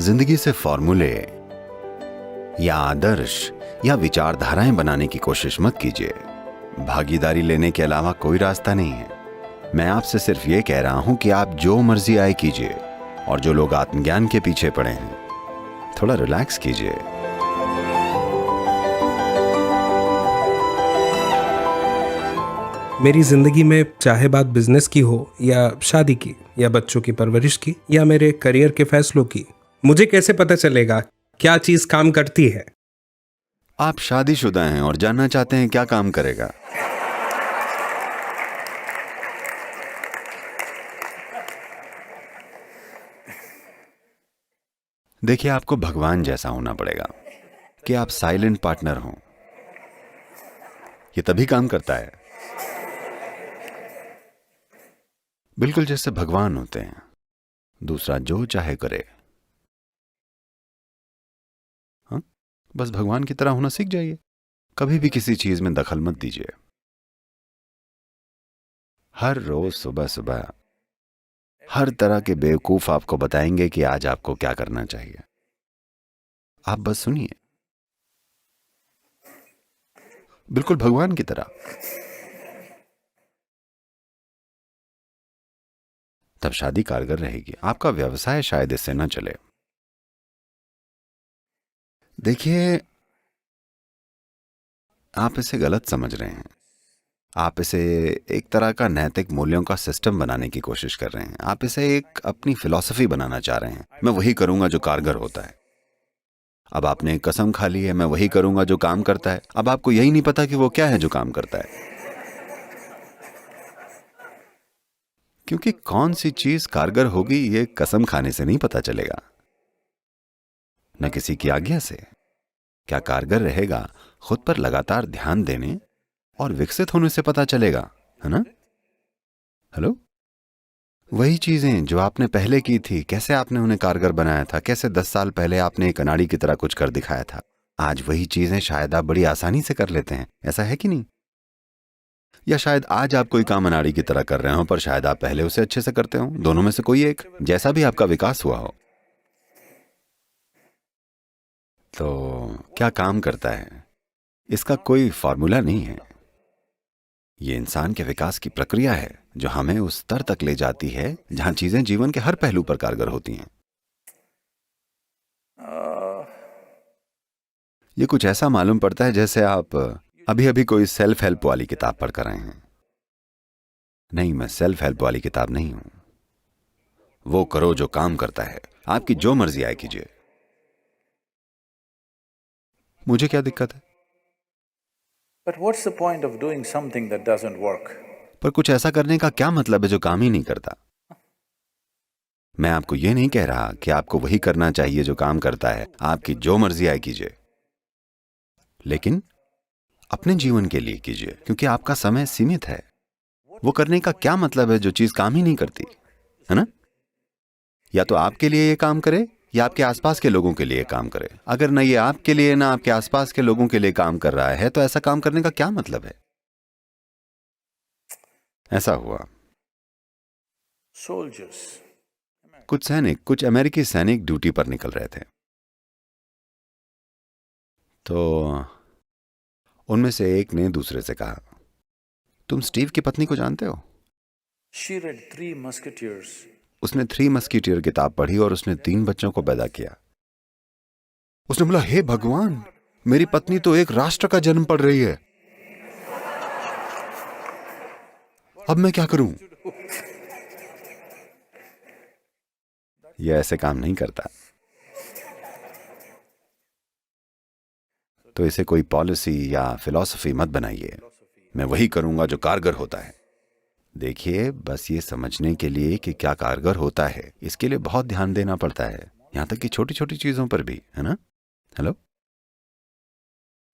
जिंदगी से फॉर्मूले या आदर्श या विचारधाराएं बनाने की कोशिश मत कीजिए। भागीदारी लेने के अलावा कोई रास्ता नहीं है। मैं आपसे सिर्फ ये कह रहा हूं कि आप जो मर्जी आए कीजिए, और जो लोग आत्मज्ञान के पीछे पड़े हैं, थोड़ा रिलैक्स कीजिए। मेरी जिंदगी में चाहे बात बिजनेस की हो या शादी की या बच्चों की परवरिश की या मेरे करियर के फैसलों की, मुझे कैसे पता चलेगा क्या चीज काम करती है? आप शादीशुदा हैं और जानना चाहते हैं क्या काम करेगा। देखिए, आपको भगवान जैसा होना पड़ेगा कि आप साइलेंट पार्टनर हों। ये तभी काम करता है, बिल्कुल जैसे भगवान होते हैं। दूसरा जो चाहे करे। हाँ, बस भगवान की तरह होना सीख जाइए। कभी भी किसी चीज में दखल मत दीजिए। हर रोज सुबह सुबह हर तरह के बेवकूफ आपको बताएंगे कि आज आपको क्या करना चाहिए। आप बस सुनिए, बिल्कुल भगवान की तरह। तब शादी कारगर रहेगी। आपका व्यवसाय शायद इससे न चले। देखिए, आप इसे गलत समझ रहे हैं। आप इसे एक तरह का नैतिक मूल्यों का सिस्टम बनाने की कोशिश कर रहे हैं। आप इसे एक अपनी फिलॉसफी बनाना चाह रहे हैं। मैं वही करूंगा जो कारगर होता है। अब आपने एक कसम खा ली है, मैं वही करूंगा जो काम करता है। अब आपको यही नहीं पता कि वो क्या है जो काम करता है, क्योंकि कौन सी चीज कारगर होगी ये कसम खाने से नहीं पता चलेगा, न किसी की आज्ञा से। क्या कारगर रहेगा, खुद पर लगातार ध्यान देने और विकसित होने से पता चलेगा, है ना? हेलो? वही चीजें जो आपने पहले की थी, कैसे आपने उन्हें कारगर बनाया था, कैसे 10 साल पहले आपने एक अनाड़ी की तरह कुछ कर दिखाया था, आज वही चीजें शायद आप बड़ी आसानी से कर लेते हैं। ऐसा है कि नहीं? या शायद आज आप कोई काम अनाड़ी की तरह कर रहे हो, पर शायद आप पहले उसे अच्छे से करते हो। दोनों में से कोई एक, जैसा भी आपका विकास हुआ हो। तो क्या काम करता है, इसका कोई फॉर्मूला नहीं है। ये इंसान के विकास की प्रक्रिया है जो हमें उस स्तर तक ले जाती है जहां चीजें जीवन के हर पहलू पर कारगर होती हैं। ये कुछ ऐसा मालूम पड़ता है जैसे आप अभी अभी कोई सेल्फ हेल्प वाली किताब पढ़ कर आए हैं। नहीं, मैं सेल्फ हेल्प वाली किताब नहीं हूं। वो करो जो काम करता है। आपकी जो मर्जी आए कीजिए। मुझे क्या दिक्कत है? But what's the point of doing something that doesn't work? पर कुछ ऐसा करने का क्या मतलब है जो काम ही नहीं करता? मैं आपको यह नहीं कह रहा कि आपको वही करना चाहिए जो काम करता है। आपकी जो मर्जी आए कीजिए, लेकिन अपने जीवन के लिए कीजिए, क्योंकि आपका समय सीमित है। वो करने का क्या मतलब है जो चीज काम ही नहीं करती, है ना? या तो आपके लिए ये काम करे या आपके आसपास के लोगों के लिए काम करे। अगर ना ये आपके लिए ना आपके आसपास के लोगों के लिए काम कर रहा है, तो ऐसा काम करने का क्या मतलब है? ऐसा हुआ, Soldiers. कुछ सैनिक, कुछ अमेरिकी सैनिक ड्यूटी पर निकल रहे थे। तो उनमें से एक ने दूसरे से कहा, तुम स्टीव की पत्नी को जानते हो? She read Three Musketeers. उसने 3 मस्कीटियर किताब पढ़ी और उसने 3 बच्चों को पैदा किया। उसने बोला, हे भगवान, मेरी पत्नी तो एक राष्ट्र का जन्म पढ़ रही है। अब मैं क्या करूं? यह ऐसे काम नहीं करता। तो इसे कोई पॉलिसी या फिलॉसफी मत बनाइए। मैं वही करूंगा जो कारगर होता है। देखिए, बस ये समझने के लिए कि क्या कारगर होता है, इसके लिए बहुत ध्यान देना पड़ता है, यहां तक कि छोटी छोटी चीजों पर भी, है ना? हेलो?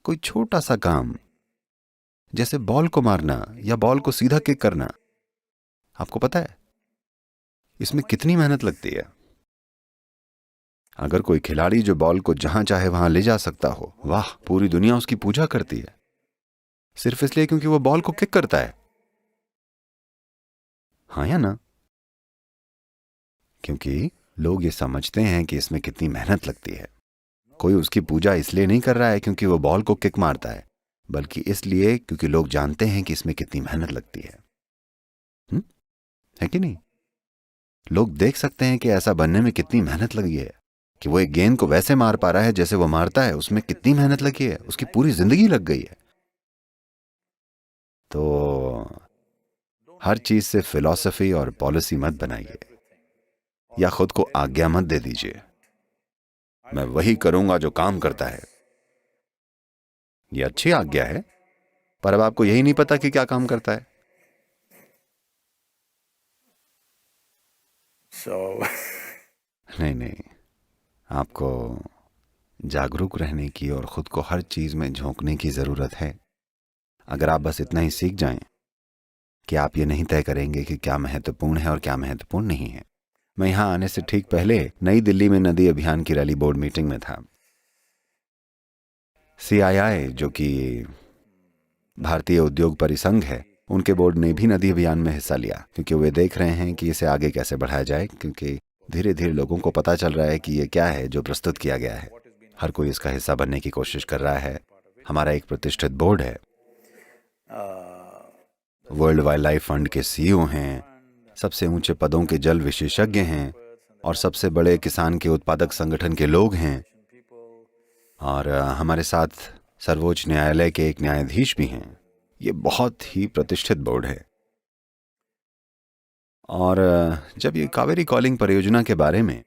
कोई छोटा सा काम जैसे बॉल को मारना या बॉल को सीधा किक करना, आपको पता है इसमें कितनी मेहनत लगती है? अगर कोई खिलाड़ी जो बॉल को जहां चाहे वहां ले जा सकता हो, वाह, पूरी दुनिया उसकी पूजा करती है, सिर्फ इसलिए क्योंकि वो बॉल को किक करता है। हाँ या ना? क्योंकि लोग ये समझते हैं कि इसमें कितनी मेहनत लगती है। कोई उसकी पूजा इसलिए नहीं कर रहा है क्योंकि वो बॉल को किक मारता है, बल्कि इसलिए क्योंकि लोग जानते हैं कि इसमें कितनी मेहनत लगती है। है कि नहीं? लोग देख सकते हैं कि ऐसा बनने में कितनी मेहनत लगी है, कि वो एक गेंद को वैसे मार पा रहा है जैसे वो मारता है, उसमें कितनी मेहनत लगी है, उसकी पूरी जिंदगी लग गई है। तो हर चीज से फिलॉसफी और पॉलिसी मत बनाइए, या खुद को आज्ञा मत दे दीजिए, मैं वही करूंगा जो काम करता है। ये अच्छी आज्ञा है, पर अब आपको यही नहीं पता कि क्या काम करता है। नहीं, आपको जागरूक रहने की और खुद को हर चीज में झोंकने की जरूरत है। अगर आप बस इतना ही सीख जाएं कि आप ये नहीं तय करेंगे कि क्या महत्वपूर्ण है और क्या महत्वपूर्ण नहीं है। मैं यहां आने से ठीक पहले नई दिल्ली में नदी अभियान की रैली बोर्ड मीटिंग में था। CII, जो कि भारतीय उद्योग परिसंघ है, उनके बोर्ड ने भी नदी अभियान में हिस्सा लिया, क्योंकि वे देख रहे हैं कि इसे आगे कैसे बढ़ाया जाए, क्योंकि धीरे धीरे लोगों को पता चल रहा है कि ये क्या है जो प्रस्तुत किया गया है। हर कोई इसका हिस्सा बनने की कोशिश कर रहा है। हमारा एक प्रतिष्ठित बोर्ड है, वर्ल्ड वाइल्ड लाइफ फंड के CEO हैं, सबसे ऊंचे पदों के जल विशेषज्ञ हैं, और सबसे बड़े किसान के उत्पादक संगठन के लोग हैं, और हमारे साथ सर्वोच्च न्यायालय के एक न्यायाधीश भी हैं। ये बहुत ही प्रतिष्ठित बोर्ड है। और जब ये कावेरी कॉलिंग परियोजना के बारे में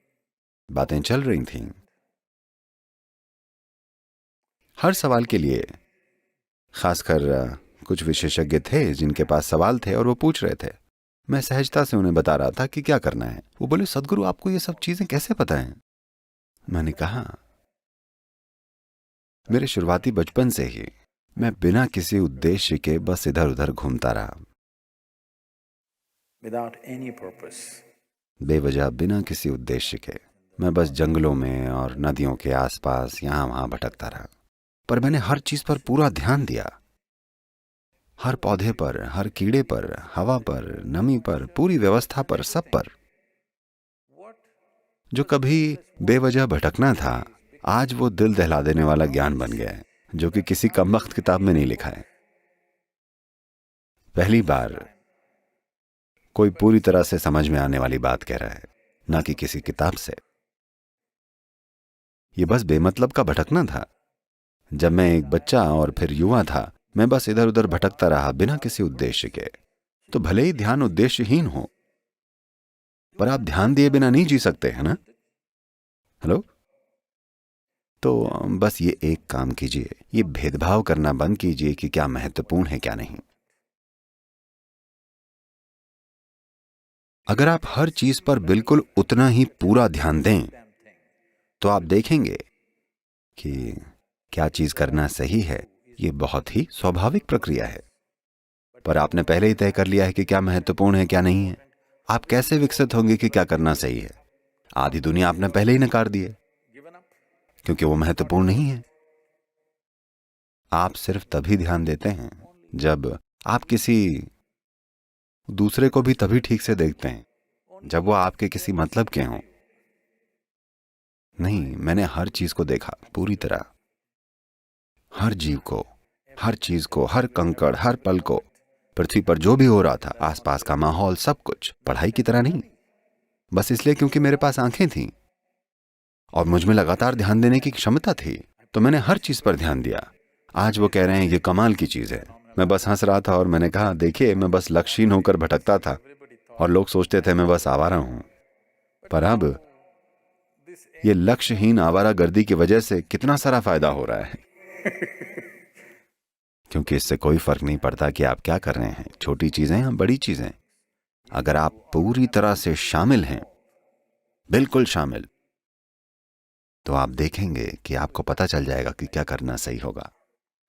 बातें चल रही थीं, हर सवाल के लिए खासकर कुछ विशेषज्ञ थे जिनके पास सवाल थे और वो पूछ रहे थे। मैं सहजता से उन्हें बता रहा था कि क्या करना है। वो बोले, सदगुरु आपको ये सब चीजें कैसे पता हैं? मैंने कहा, मेरे शुरुआती बचपन से ही मैं बिना किसी उद्देश्य के बस इधर उधर घूमता रहा, without any purpose. बेवजह बिना किसी उद्देश्य के। मैं बस जंगलों में और नदियों के आसपास यहां वहां भटकता रहा, पर मैंने हर चीज पर पूरा ध्यान दिया, हर पौधे पर, हर कीड़े पर, हवा पर, नमी पर, पूरी व्यवस्था पर, सब पर। जो कभी बेवजह भटकना था, आज वो दिल दहला देने वाला ज्ञान बन गया है, जो कि किसी कमबख्त किताब में नहीं लिखा है। पहली बार कोई पूरी तरह से समझ में आने वाली बात कह रहा है, ना कि किसी किताब से। ये बस बेमतलब का भटकना था। जब मैं एक बच्चा और फिर युवा था, मैं बस इधर उधर भटकता रहा बिना किसी उद्देश्य के। तो भले ही ध्यान उद्देश्यहीन हो, पर आप ध्यान दिए बिना नहीं जी सकते, है ना? हेलो? तो बस ये एक काम कीजिए, ये भेदभाव करना बंद कीजिए कि क्या महत्वपूर्ण है क्या नहीं। अगर आप हर चीज पर बिल्कुल उतना ही पूरा ध्यान दें, तो आप देखेंगे कि क्या चीज करना सही है। ये बहुत ही स्वाभाविक प्रक्रिया है, पर आपने पहले ही तय कर लिया है कि क्या महत्वपूर्ण है क्या नहीं है। आप कैसे विकसित होंगे कि क्या करना सही है? आधी दुनिया आपने पहले ही नकार दी है, क्योंकि वो महत्वपूर्ण नहीं है। आप सिर्फ तभी ध्यान देते हैं जब आप किसी दूसरे को भी तभी ठीक से देखते हैं जब वो आपके किसी मतलब के हों। नहीं, मैंने हर चीज को देखा पूरी तरह, हर जीव को, हर चीज को, हर कंकड़, हर पल को, पृथ्वी पर जो भी हो रहा था, आसपास का माहौल, सब कुछ। पढ़ाई की तरह नहीं, बस इसलिए क्योंकि मेरे पास आंखें थीं और मुझ में लगातार ध्यान देने की क्षमता थी, तो मैंने हर चीज पर ध्यान दिया। आज वो कह रहे हैं ये कमाल की चीज है। मैं बस हंस रहा था और मैंने कहा, देखिए, मैं बस लक्ष्यहीन होकर भटकता था और लोग सोचते थे मैं बस आवारा हूं, पर अब ये लक्ष्यहीन आवारागर्दी की वजह से कितना सारा फायदा हो रहा है। क्योंकि इससे कोई फर्क नहीं पड़ता कि आप क्या कर रहे हैं, छोटी चीजें या बड़ी चीजें। अगर आप पूरी तरह से शामिल हैं, बिल्कुल शामिल, तो आप देखेंगे कि आपको पता चल जाएगा कि क्या करना सही होगा।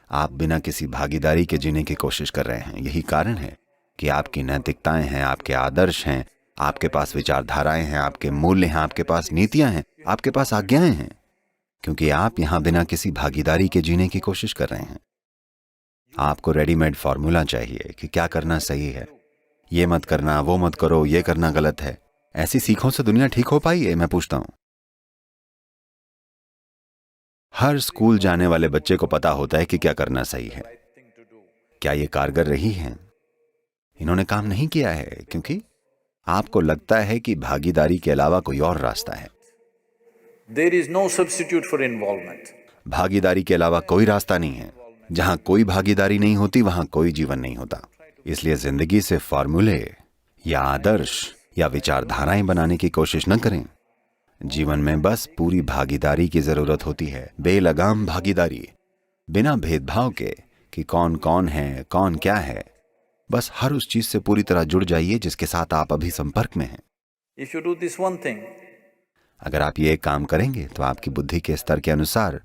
आप बिना किसी भागीदारी के जीने की कोशिश कर रहे हैं। यही कारण है कि आपकी नैतिकताएं हैं, आपके आदर्श हैं, आपके पास विचारधाराएं हैं, आपके मूल्य हैं, आपके पास नीतियां हैं, आपके पास आज्ञाएं हैं, क्योंकि आप यहां बिना किसी भागीदारी के जीने की कोशिश कर रहे हैं। आपको रेडीमेड फॉर्मूला चाहिए कि क्या करना सही है। ये मत करना, वो मत करो, ये करना गलत है। ऐसी सीखों से दुनिया ठीक हो पाई है? मैं पूछता हूं। हर स्कूल जाने वाले बच्चे को पता होता है कि क्या करना सही है। क्या ये कारगर रही है? इन्होंने काम नहीं किया है क्योंकि आपको लगता है कि भागीदारी के अलावा कोई और रास्ता है। There is no substitute for involvement. भागीदारी के अलावा कोई रास्ता नहीं है। जहां कोई भागीदारी नहीं होती वहां कोई जीवन नहीं होता। इसलिए जिंदगी से फॉर्मूले या आदर्श या विचारधाराएं बनाने की कोशिश न करें। जीवन में बस पूरी भागीदारी की जरूरत होती है, बेलगाम भागीदारी, बिना भेदभाव के कि कौन कौन है, कौन क्या है। बस हर उस चीज से पूरी तरह जुड़ जाइए जिसके साथ आप अभी संपर्क में हैं। If you do this one thing, अगर आप ये काम करेंगे तो आपकी बुद्धि के स्तर के अनुसार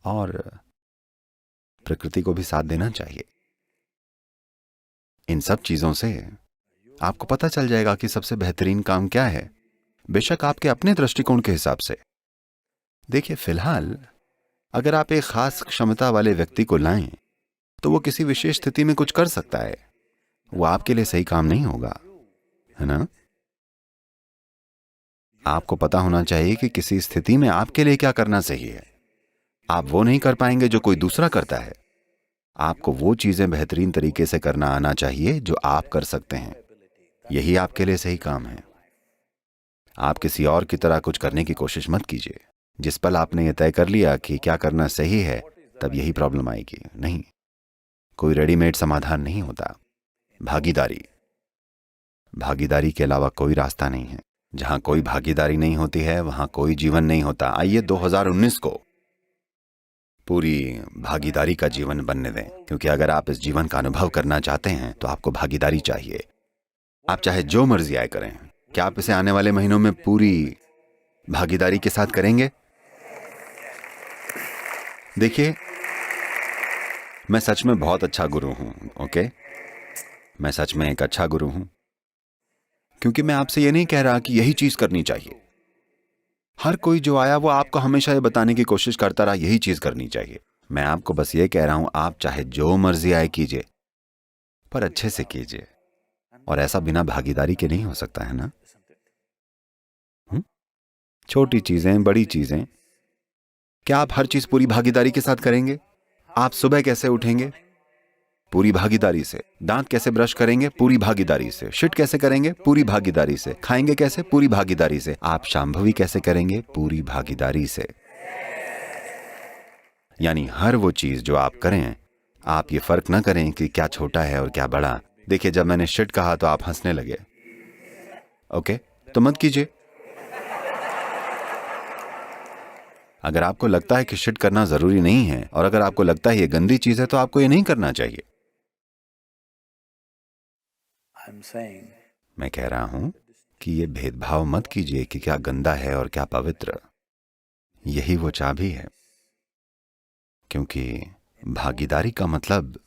और प्रकृति को भी साथ देना चाहिए। इन सब चीजों से आपको पता चल जाएगा कि सबसे बेहतरीन काम क्या है, बेशक आपके अपने दृष्टिकोण के हिसाब से। देखिए, फिलहाल अगर आप एक खास क्षमता वाले व्यक्ति को लाएं तो वो किसी विशेष स्थिति में कुछ कर सकता है। वो आपके लिए सही काम नहीं होगा, है ना? आपको पता होना चाहिए कि किसी स्थिति में आपके लिए क्या करना सही है। आप वो नहीं कर पाएंगे जो कोई दूसरा करता है। आपको वो चीजें बेहतरीन तरीके से करना आना चाहिए जो आप कर सकते हैं। यही आपके लिए सही काम है। आप किसी और की तरह कुछ करने की कोशिश मत कीजिए। जिस पल आपने ये तय कर लिया कि क्या करना सही है, तब यही प्रॉब्लम आएगी। नहीं, कोई रेडीमेड समाधान नहीं होता। भागीदारी के अलावा कोई रास्ता नहीं है। जहां कोई भागीदारी नहीं होती है वहां कोई जीवन नहीं होता। आइए 2019 को पूरी भागीदारी का जीवन बनने दें, क्योंकि अगर आप इस जीवन का अनुभव करना चाहते हैं तो आपको भागीदारी चाहिए। आप चाहे जो मर्जी आए करें। क्या आप इसे आने वाले महीनों में पूरी भागीदारी के साथ करेंगे? देखिए, मैं सच में बहुत अच्छा गुरु हूं, ओके? मैं सच में एक अच्छा गुरु हूं, क्योंकि मैं आपसे ये नहीं कह रहा कि यही चीज करनी चाहिए। हर कोई जो आया वो आपको हमेशा ये बताने की कोशिश करता रहा यही चीज करनी चाहिए। मैं आपको बस ये कह रहा हूं, आप चाहे जो मर्जी आए कीजिए, पर अच्छे से कीजिए। और ऐसा बिना भागीदारी के नहीं हो सकता, है ना? छोटी चीजें, बड़ी चीजें। क्या आप हर चीज पूरी भागीदारी के साथ करेंगे? आप सुबह कैसे उठेंगे? पूरी भागीदारी से। दांत कैसे ब्रश करेंगे? पूरी भागीदारी से। शिट कैसे करेंगे? पूरी भागीदारी से। खाएंगे कैसे? पूरी भागीदारी से। आप शांभवी कैसे करेंगे? पूरी भागीदारी से। यानी हर वो चीज जो आप करें, आप ये फर्क ना करें कि क्या छोटा है और क्या बड़ा। देखिए, जब मैंने शिट कहा तो आप हंसने लगे, ओके? तो मत कीजिए। अगर आपको लगता है कि शिट करना जरूरी नहीं है और अगर आपको लगता है ये गंदी चीज है तो आपको ये नहीं करना चाहिए। I'm saying, मैं कह रहा हूं कि ये भेदभाव मत कीजिए कि क्या गंदा है और क्या पवित्र। यही वो चाबी है, क्योंकि भागीदारी का मतलब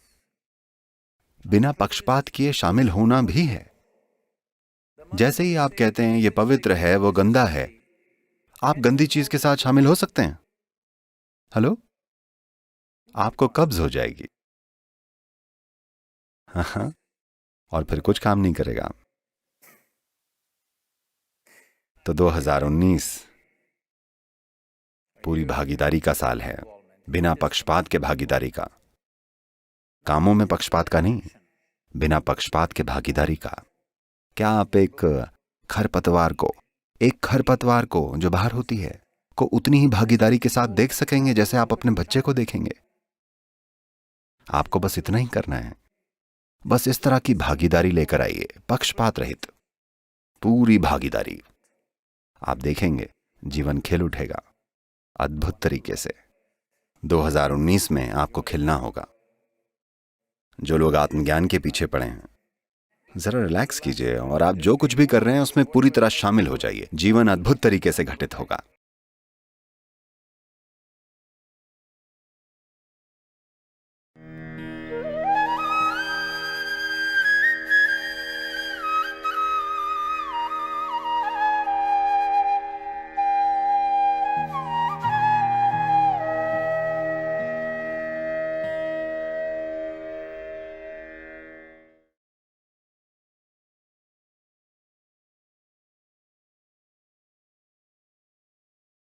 बिना पक्षपात किए शामिल होना भी है। जैसे ही आप कहते हैं ये पवित्र है, वो गंदा है, आप गंदी चीज के साथ शामिल हो सकते हैं। हेलो, आपको कब्ज हो जाएगी। हाँ, और फिर कुछ काम नहीं करेगा। तो 2019 पूरी भागीदारी का साल है, बिना पक्षपात के भागीदारी का। कामों में पक्षपात का नहीं, बिना पक्षपात के भागीदारी का। क्या आप एक खरपतवार को जो बाहर होती है को उतनी ही भागीदारी के साथ देख सकेंगे जैसे आप अपने बच्चे को देखेंगे? आपको बस इतना ही करना है। बस इस तरह की भागीदारी लेकर आइए, पक्षपात रहित पूरी भागीदारी। आप देखेंगे जीवन खिल उठेगा अद्भुत तरीके से। 2019 में आपको खिलना होगा। जो लोग आत्मज्ञान के पीछे पड़े हैं, जरा रिलैक्स कीजिए और आप जो कुछ भी कर रहे हैं उसमें पूरी तरह शामिल हो जाइए। जीवन अद्भुत तरीके से घटित होगा।